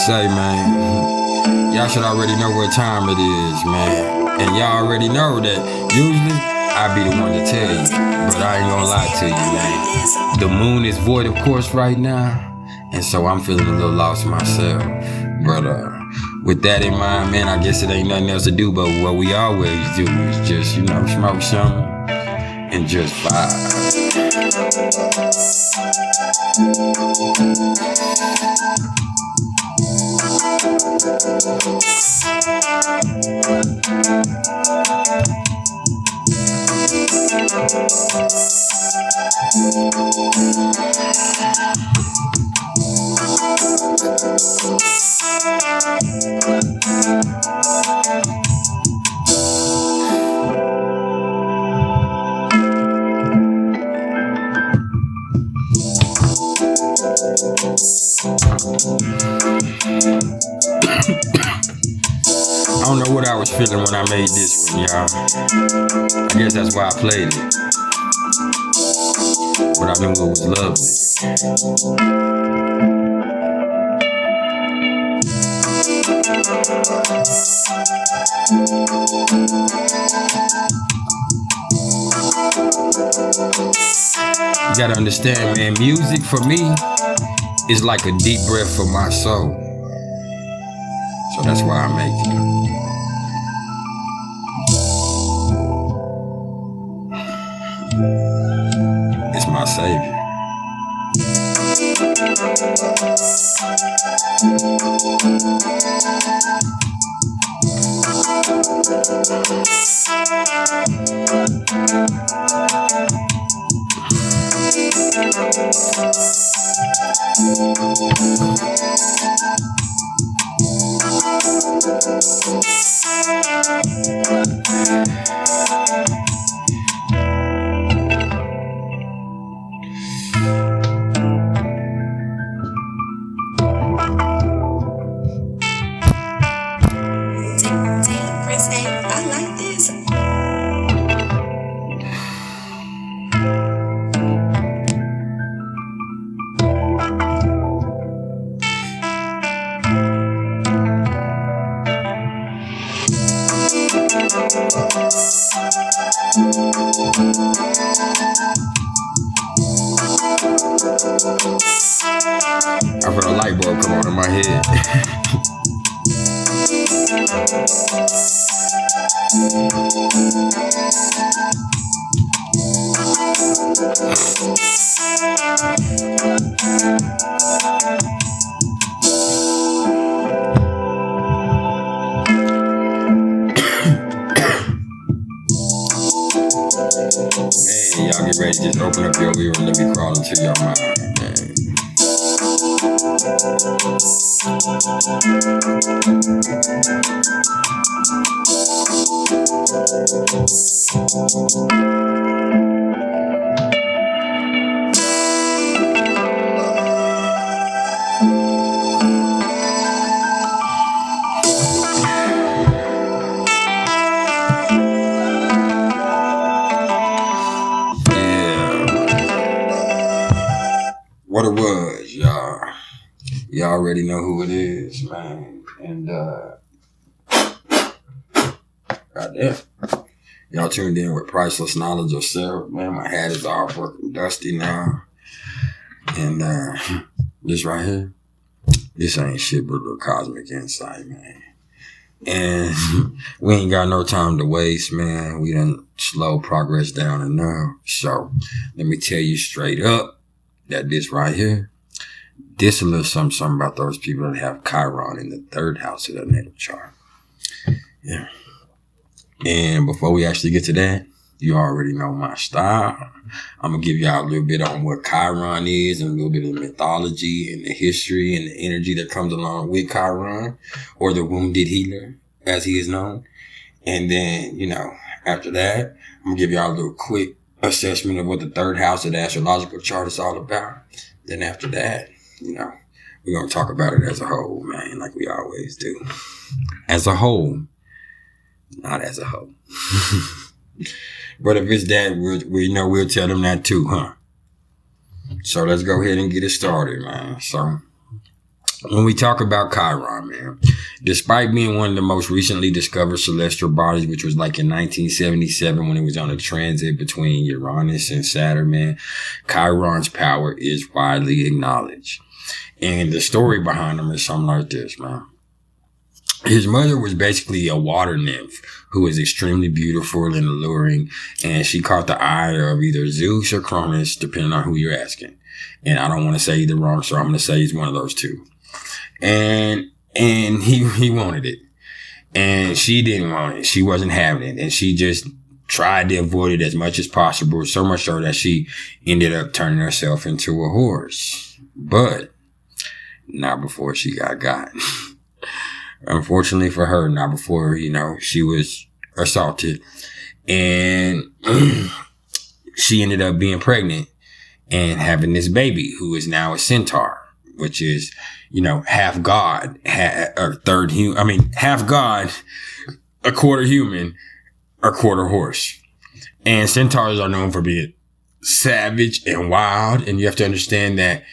say, man, y'all should already know what time it is, man. And y'all already know that usually I be the one to tell you, but I ain't gonna lie to you, man. The moon is void, of course, right now. And so I'm feeling a little lost myself. But with that in mind, man, I guess it ain't nothing else to do but what we always do is just, smoke something and just vibe. I don't know what I was feeling when I made this one, y'all. I guess that's why I played it. But I knew it was lovely. You gotta understand, man, music for me is like a deep breath for my soul. So that's why I make it. It's my savior. I felt a light bulb come on in my head. Man, y'all get ready to just open up your ear and let me crawl into your mind, man. What it was, y'all. Y'all already know who it is, man. And goddamn. Y'all tuned in with Priceless Knowledge of Self. Man, my hat is all fucking dusty now. And this right here, this ain't shit but a cosmic insight, man. And we ain't got no time to waste, man. We done slow progress down enough. So let me tell you straight up that this right here, this a little something about those people that have Chiron in the 3rd house of their natal chart. Yeah. And before we actually get to that, you already know my style. I'm going to give y'all a little bit on what Chiron is and a little bit of the mythology and the history and the energy that comes along with Chiron, or the wounded healer, as he is known. And then, after that, I'm going to give y'all a little quick assessment of what the 3rd house of the astrological chart is all about. Then after that, we're going to talk about it as a whole, man, like we always do. As a whole, not as a whole. But if it's that, we'll tell them that too, huh? So let's go ahead and get it started, man. So when we talk about Chiron, man, despite being one of the most recently discovered celestial bodies, which was like in 1977 when it was on a transit between Uranus and Saturn, man, Chiron's power is widely acknowledged. And the story behind him is something like this, man. His mother was basically a water nymph who was extremely beautiful and alluring, and she caught the eye of either Zeus or Cronus, depending on who you're asking. And I don't want to say either wrong, so I'm going to say he's one of those two. And he wanted it, and she didn't want it. She wasn't having it, and she just tried to avoid it as much as possible, so much so that she ended up turning herself into a horse. But not before she got. Unfortunately for her, not before, she was assaulted, and she ended up being pregnant and having this baby who is now a centaur, which is, half God, half God, a quarter human, a quarter horse. And centaurs are known for being savage and wild. And you have to understand that,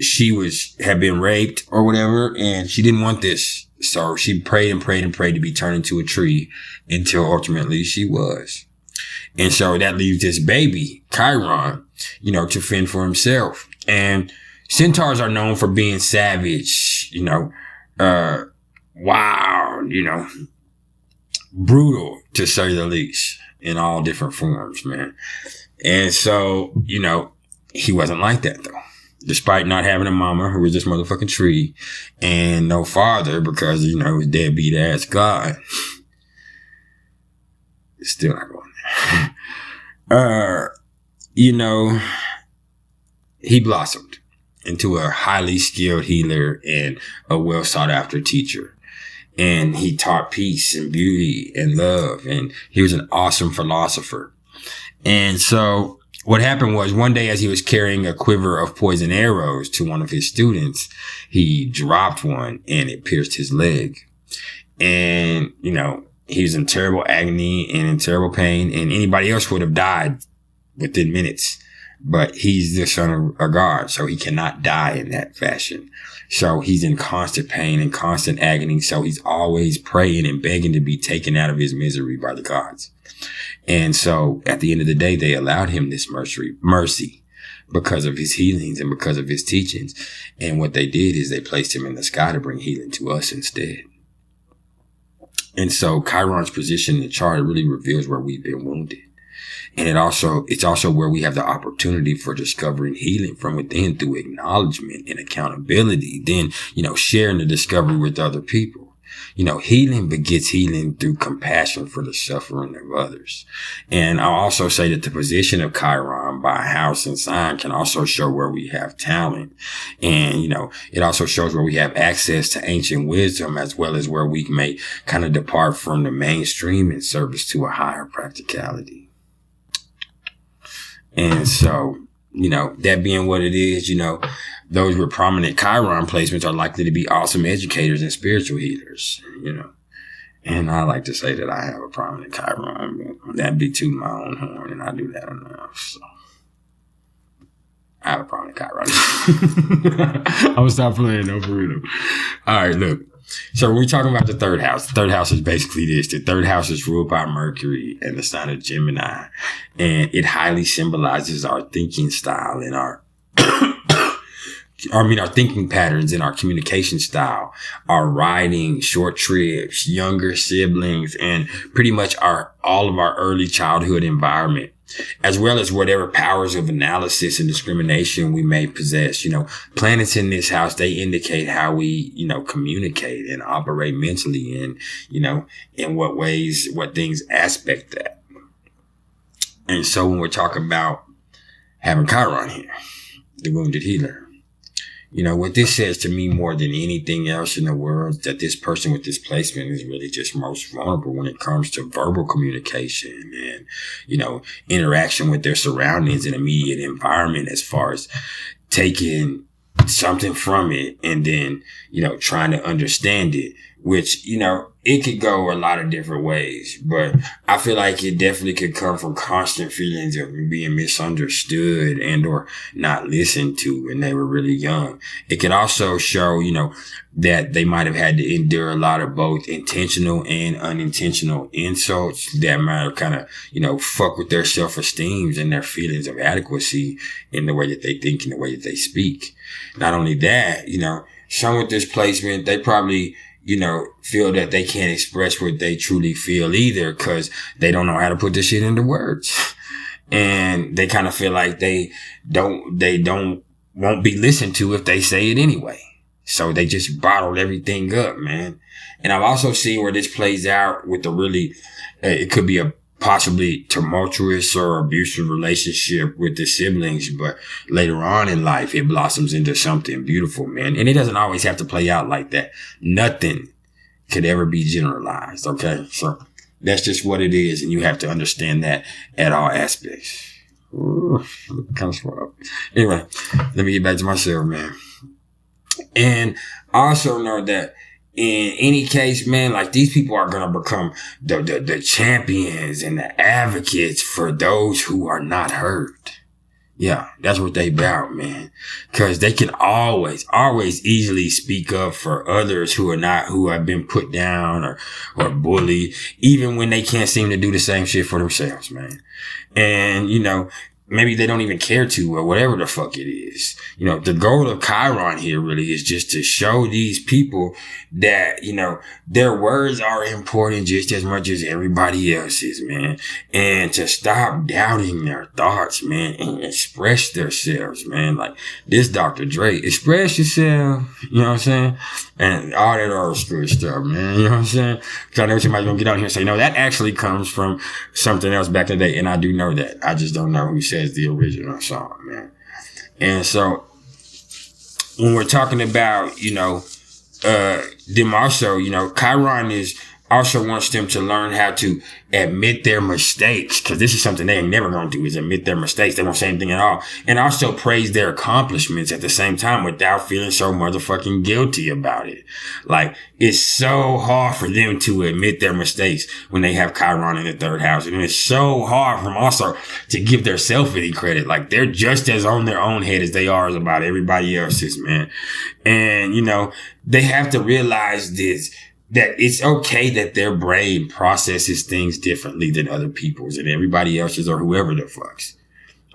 she had been raped or whatever, and she didn't want this. So she prayed and prayed and prayed to be turned into a tree until ultimately she was. And so that leaves this baby, Chiron, to fend for himself. And centaurs are known for being savage, wild, brutal, to say the least, in all different forms, man. And so, he wasn't like that, though. Despite not having a mama who was this motherfucking tree and no father because, his deadbeat ass God. It's still not going there. He blossomed into a highly skilled healer and a well sought after teacher. And he taught peace and beauty and love. And he was an awesome philosopher. And so what happened was one day as he was carrying a quiver of poison arrows to one of his students, he dropped one and it pierced his leg. And, he was in terrible agony and in terrible pain, and anybody else would have died within minutes. But he's the son of a god, so he cannot die in that fashion. So he's in constant pain and constant agony. So he's always praying and begging to be taken out of his misery by the gods. And so at the end of the day, they allowed him this mercy because of his healings and because of his teachings. And what they did is they placed him in the sky to bring healing to us instead. And so Chiron's position in the chart really reveals where we've been wounded. And it's also where we have the opportunity for discovering healing from within through acknowledgement and accountability. Then, sharing the discovery with other people. Healing begets healing through compassion for the suffering of others. And I'll also say that the position of Chiron by house and sign can also show where we have talent. And, it also shows where we have access to ancient wisdom, as well as where we may kind of depart from the mainstream in service to a higher practicality. And so, that being what it is, those with prominent Chiron placements are likely to be awesome educators and spiritual healers, And I like to say that I have a prominent Chiron, but that'd be tooting my own horn, and I do that enough. So I have a prominent Chiron. I'm gonna stop playing, no, for real. All right, look. So when we're talking about the third house is basically this. The third house is ruled by Mercury and the sign of Gemini. And it highly symbolizes our thinking style and our thinking patterns and our communication style, our writing, short trips, younger siblings, and pretty much all of our early childhood environment, as well as whatever powers of analysis and discrimination we may possess. Planets in this house, they indicate how we, communicate and operate mentally and, in what ways, what things aspect that. And so when we're talking about having Chiron here, the wounded healer, what this says to me more than anything else in the world is that this person with this placement is really just most vulnerable when it comes to verbal communication and, interaction with their surroundings and immediate environment, as far as taking something from it and then, trying to understand it, which, it could go a lot of different ways, but I feel like it definitely could come from constant feelings of being misunderstood and or not listened to when they were really young. It could also show, that they might have had to endure a lot of both intentional and unintentional insults that might have kind of, fuck with their self-esteem and their feelings of adequacy in the way that they think and the way that they speak. Not only that, some with this placement, they probably, feel that they can't express what they truly feel either because they don't know how to put this shit into words. And they kind of feel like they won't be listened to if they say it anyway. So they just bottled everything up, man. And I've also seen where this plays out with it could be a possibly tumultuous or abusive relationship with the siblings, but later on in life, it blossoms into something beautiful, man. And it doesn't always have to play out like that. Nothing could ever be generalized, okay? So that's just what it is, and you have to understand that at all aspects. Ooh, kind of swell. Anyway, let me get back to myself, man. And also know that in any case, man, like these people are going to become the champions and the advocates for those who are not heard. Yeah, that's what they about, man. Cause they can always easily speak up for others who have been put down or bullied, even when they can't seem to do the same shit for themselves, man. And, maybe they don't even care to or whatever the fuck it is. The goal of Chiron here really is just to show these people that, their words are important just as much as everybody else's, man. And to stop doubting their thoughts, man, and express themselves, man. Like this Dr. Dre, express yourself, you know what I'm saying? And all that other screw stuff, man, you know what I'm saying? Cause I know somebody's gonna get on here and say, no, that actually comes from something else back in the day. And I do know that. I just don't know who says the original song, man. And so when we're talking about, them also, Chiron also wants them to learn how to admit their mistakes, because this is something they ain't never going to do, is admit their mistakes. They won't say anything at all. And also praise their accomplishments at the same time without feeling so motherfucking guilty about it. Like, it's so hard for them to admit their mistakes when they have Chiron in the third house. And it's so hard for them also to give their self any credit. Like, they're just as on their own head as they are as about everybody else's, man. And, they have to realize this, that it's okay that their brain processes things differently than other people's and everybody else's or whoever the fucks.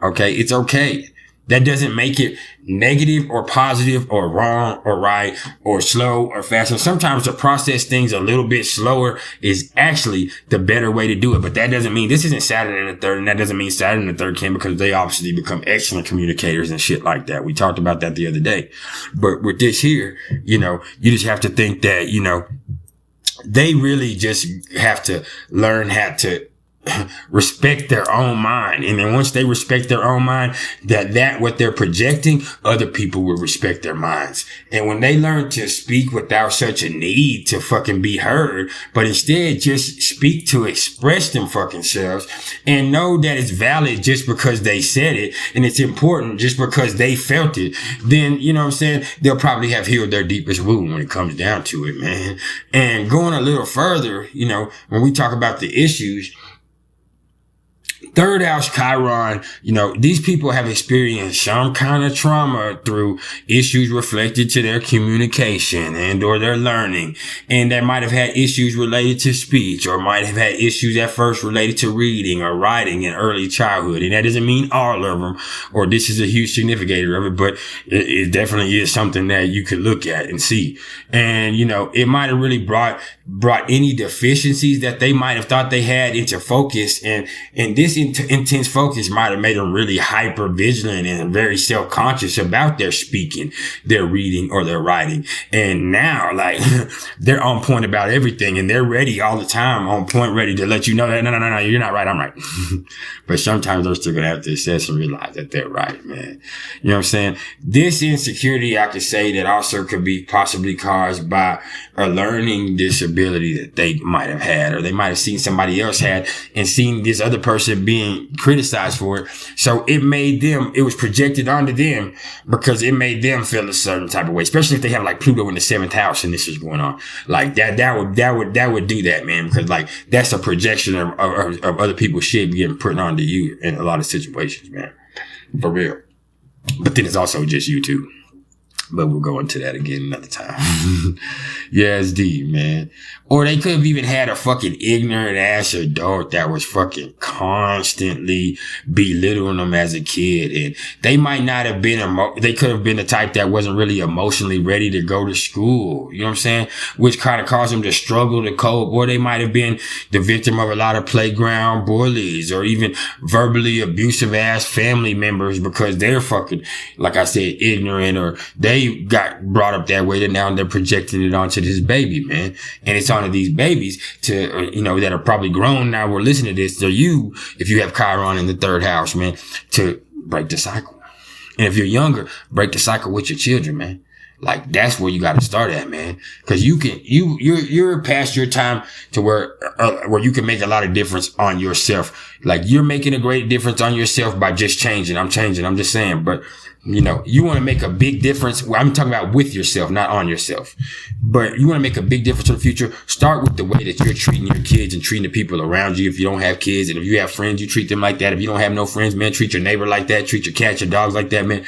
Okay? It's okay. That doesn't make it negative or positive or wrong or right or slow or fast. And sometimes to process things a little bit slower is actually the better way to do it. But that doesn't mean this isn't Saturn in the third, and that doesn't mean Saturn in the third can, because they obviously become excellent communicators and shit like that. We talked about that the other day. But with this here, you just have to think that, they really just have to learn how to respect their own mind. And then once they respect their own mind, that what they're projecting, other people will respect their minds. And when they learn to speak without such a need to fucking be heard, but instead just speak to express them fucking selves and know that it's valid just because they said it and it's important just because they felt it, then, they'll probably have healed their deepest wound when it comes down to it, man. And going a little further, when we talk about the issues, third house Chiron, these people have experienced some kind of trauma through issues reflected to their communication and or their learning. And they might have had issues related to speech, or might have had issues at first related to reading or writing in early childhood. And that doesn't mean all of them, or this is a huge significator of it, but it definitely is something that you could look at and see. And, it might have really brought any deficiencies that they might have thought they had into focus. And this intense focus might have made them really hyper vigilant and very self-conscious about their speaking, their reading, or their writing. And now, like, they're on point about everything, and they're ready all the time, on point, ready to let you know that, no, you're not right, I'm right. But sometimes they're still going to have to assess and realize that they're right, man. You know what I'm saying? This insecurity, I could say, that also could be possibly caused by a learning disability that they might have had, or they might have seen somebody else had and seen this other person being being criticized for it. So it was projected onto them because it made them feel a certain type of way, especially if they have like Pluto in the 7th house and this is going on. Like that would do that, man, because like that's a projection of other people's shit getting put onto you in a lot of situations, man. For real. But then it's also just you too. But we'll go into that again another time. Yeah, it's deep, man. Or they could have even had a fucking ignorant ass adult that was fucking constantly belittling them as a kid. And they might not have been, they could have been the type that wasn't really emotionally ready to go to school. You know what I'm saying? Which kind of caused them to struggle to cope. Or they might have been the victim of a lot of playground bullies or even verbally abusive ass family members because they're fucking, like I said, ignorant, or they got brought up that way that now they're projecting it onto this baby, man. And it's onto these babies to, that are probably grown now. We're listening to this. So you, if you have Chiron in the 3rd house, man, to break the cycle. And if you're younger, break the cycle with your children, man. Like that's where you got to start at, man. Cause you're past your time to where you can make a lot of difference on yourself. Like you're making a great difference on yourself by just changing. I'm just saying, but you want to make a big difference. Well, I'm talking about with yourself, not on yourself, but you want to make a big difference in the future. Start with the way that you're treating your kids and treating the people around you. If you don't have kids, and if you have friends, you treat them like that. If you don't have no friends, man, treat your neighbor like that. Treat your cats, your dogs like that, man.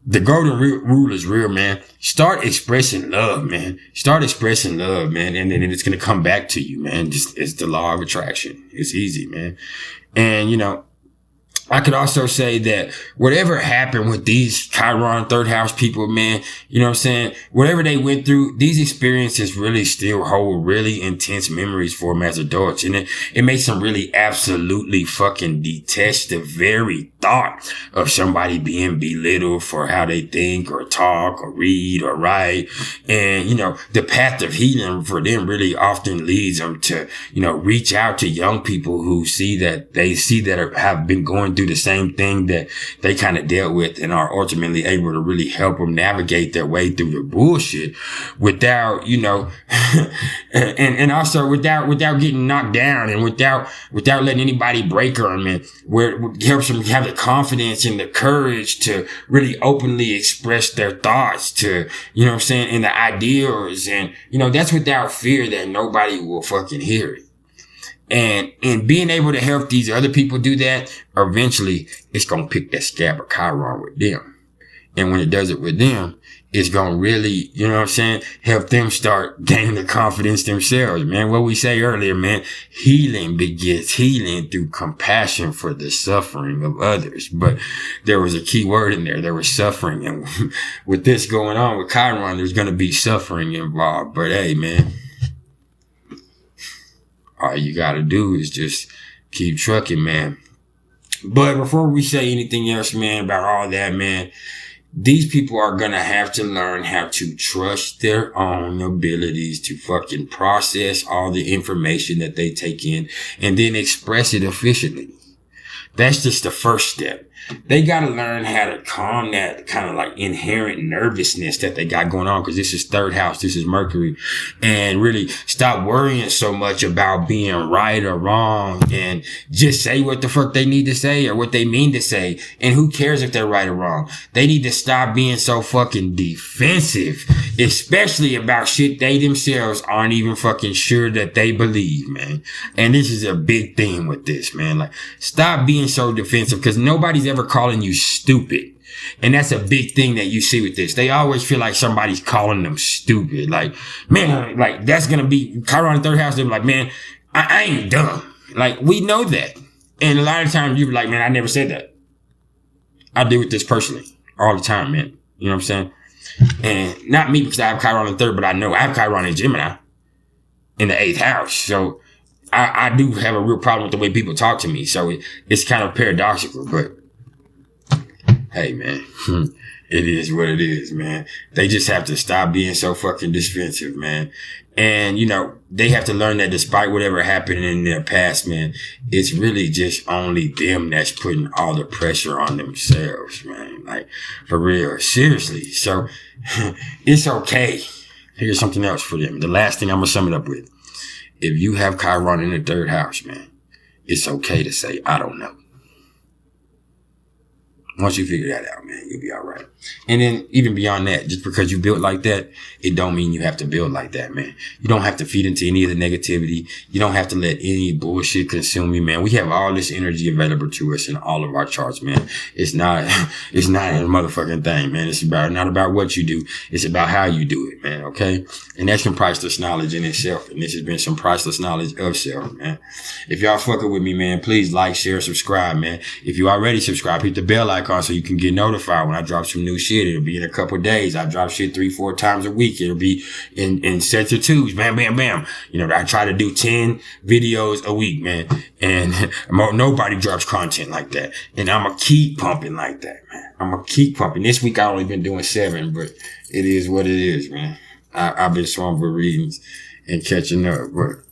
The golden rule is real, man. Start expressing love, man. And then it's going to come back to you, man. It's the law of attraction. It's easy, man. And, I could also say that whatever happened with these Chiron 3rd house people, man, you know what I'm saying? Whatever they went through, these experiences really still hold really intense memories for them as adults. And it makes them really absolutely fucking detest the very thought of somebody being belittled for how they think or talk or read or write. And, the path of healing for them really often leads them to, reach out to young people who have been going through the same thing that they kind of dealt with and are ultimately able to really help them navigate their way through the bullshit without, and also without getting knocked down and without letting anybody break them, and where it helps them have the confidence and the courage to really openly express their thoughts to, and the ideals. And, that's without fear that nobody will fucking hear it. And in being able to help these other people do that, eventually it's going to pick that scab of Chiron with them. And when it does it with them, it's going to really, help them start gaining the confidence themselves, man. What we say earlier, man, healing begets healing through compassion for the suffering of others. But there was a key word in there. There was suffering. And with this going on with Chiron, there's going to be suffering involved. But hey, man, all you got to do is just keep trucking, man. But before we say anything else, man, about all that, man, these people are going to have to learn how to trust their own abilities to fucking process all the information that they take in and then express it efficiently. That's just the first step. They got to learn how to calm that kind of like inherent nervousness that they got going on, because this is 3rd house, this is Mercury, and really stop worrying so much about being right or wrong and just say what the fuck they need to say or what they mean to say. And who cares if they're right or wrong? They need to stop being so fucking defensive, especially about shit they themselves aren't even fucking sure that they believe, man. And this is a big theme with this, man. Like, stop being so defensive, because nobody's ever calling you stupid. And that's a big thing that you see with this. They always feel like somebody's calling them stupid. Like, man, like that's going to be Chiron in 3rd house. They're like, man, I ain't dumb. Like, we know that. And a lot of times you're like, man, I never said that. I deal with this personally all the time, man. You know what I'm saying? And not me because I have Chiron in 3rd, but I know I have Chiron in Gemini in the 8th house. So I do have a real problem with the way people talk to me. So it's kind of paradoxical, but hey, man, it is what it is, man. They just have to stop being so fucking defensive, man. And, they have to learn that despite whatever happened in their past, man, it's really just only them that's putting all the pressure on themselves, man. Like, for real, seriously. So it's okay. Here's something else for them. The last thing I'm going to sum it up with. If you have Chiron in the 3rd house, man, it's okay to say, I don't know. Once you figure that out, man, you'll be all right. And then even beyond that, just because you built like that, it don't mean you have to build like that, man. You don't have to feed into any of the negativity. You don't have to let any bullshit consume you, man. We have all this energy available to us in all of our charts, man. It's not a motherfucking thing, man. It's not about what you do. It's about how you do it, man. Okay. And that's some priceless knowledge in itself. And this has been some priceless knowledge of self, man. If y'all fucking with me, man, please like, share, subscribe, man. If you already subscribe, hit the bell icon so you can get notified when I drop some new shit. It'll be in a couple of days. I drop shit 3-4 times a week. It'll be in sets of twos. Bam, bam, bam. You know, I try to do 10 videos a week, man. And nobody drops content like that. And I'm going to keep pumping like that, man. I'm going to keep pumping. This week I only been doing 7, but it is what it is, man. I've been swamped with readings and catching up. But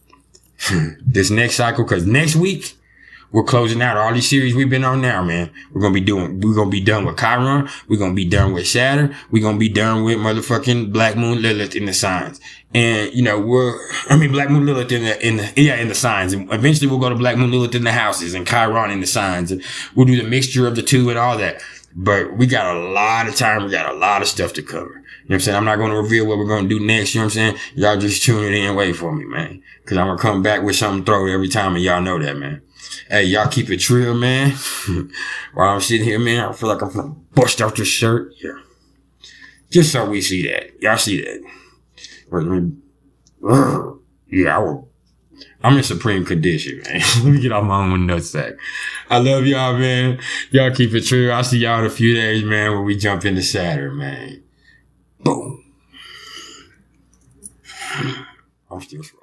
this next cycle, because next week, we're closing out all these series we've been on now, man. We're going to be done with Chiron. We're going to be done with Saturn. We're going to be done with motherfucking Black Moon Lilith in the signs. And, you know, Black Moon Lilith in the signs. And eventually we'll go to Black Moon Lilith in the houses and Chiron in the signs. And we'll do the mixture of the two and all that. But we got a lot of time. We got a lot of stuff to cover. You know what I'm saying? I'm not going to reveal what we're going to do next. You know what I'm saying? Y'all just tune it in and wait for me, man. Cause I'm going to come back with something throw every time, and y'all know that, man. Hey, y'all keep it trill, man. While I'm sitting here, man, I feel like I'm gonna bust out this shirt. Yeah. Just so we see that. Y'all see that. Yeah, I'm in supreme condition, man. Let me get off my own nutsack. I love y'all, man. Y'all keep it trill. I'll see y'all in a few days, man, when we jump into Saturn, man. Boom. I'm still slow.